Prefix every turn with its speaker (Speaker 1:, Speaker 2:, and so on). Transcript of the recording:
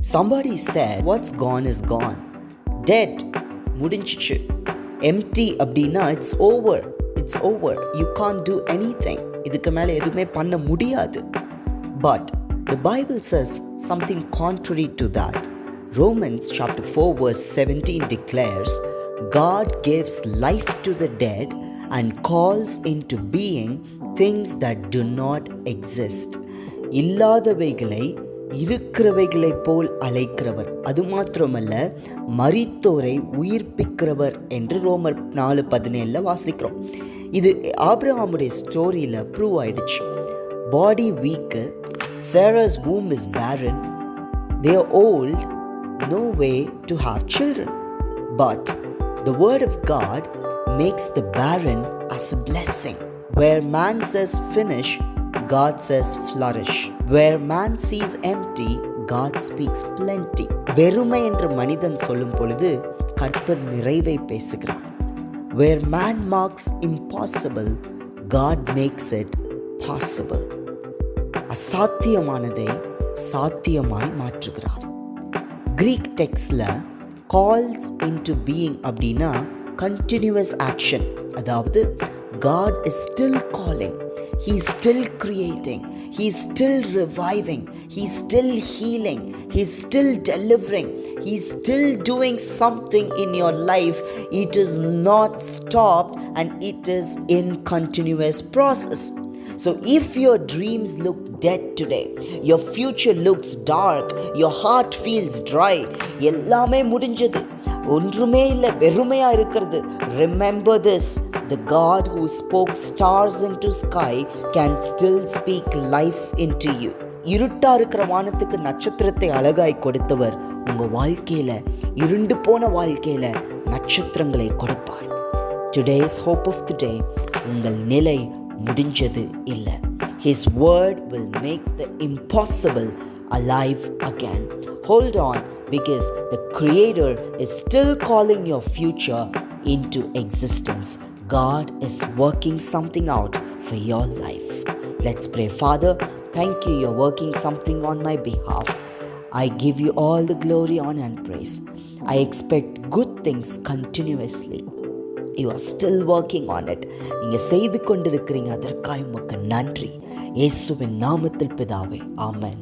Speaker 1: Somebody said, what's gone is gone. Dead, முடிஞ்சிச்சு. Empty அப்படின்னா it's over. It's over. You can't do anything. இதுக்கு மேலே எதுவுமே பண்ண முடியாது. But the Bible says something contrary to that. Romans chapter 4 verse 17 declares, God gives life to the dead and calls into being things that do not exist. இல்லாதவைகளை இருக்கிறவைகளை போல் அழைக்கிறவர், அது மாத்திரமல்ல மரித்தோரை உயிர்ப்பிக்கிறவர் என்று ரோமர் 4:17 வாசிக்கிறோம். இது ஆபிரகாமுடைய ஸ்டோரியில் ப்ரூவ் ஆயிடுச்சு. பாடி week, Sarah's womb is barren, they are old, no way to have children. But the word of God makes the barren as a blessing. Where man says finish, God says flourish. Where man sees empty, God speaks plenty. வெறுமை என்று மனிதன் சொல்லும் பொழுது கர்த்தர் நிறைவை பேசுகிறார். Where man marks impossible, God makes it possible. அசாத்தியமானதை சாத்தியமாய் மாற்றுகிறார். கிரீக் டெக்ஸ்ட்ல calls into being அப்படின்னா continuous action. அதாவது God is still calling, He is still creating, He is still reviving, He is still healing, He is still delivering, He is still doing something in your life. It is not stopped and it is in continuous process. So if your dreams look dead today, your future looks dark, your heart feels dry, எல்லாமே முடிஞ்சது, ஒன்றுமே இல்லை, வெறுமையா இருக்கிறது, remember this, the God who spoke stars into sky can still speak life into you. இருட்டா இருக்கிற வானத்துக்கு நட்சத்திரத்தை அழகாய் கொடுத்தவர் உங்க வாழ்க்கையில, இருண்டு போன வாழ்க்கையில நட்சத்திரங்களை கொடுப்பார். Today's hope of the day, உங்கள் நிலை முடிஞ்சது இல்லை. His word will make the impossible alive again. Hold on, because the Creator is still calling your future into existence. God is working something out for your life. Let's pray. Father, thank you, you're working something on my behalf. I give you all the glory, honor and praise. I expect good things continuously. You are still working on it. நீங்கள் செய்து கொண்டிருக்கிறீங்க, அதற்காக உமக்கு நன்றி. இயேசுவின் நாமத்தில் பிதாவே, ஆமென்.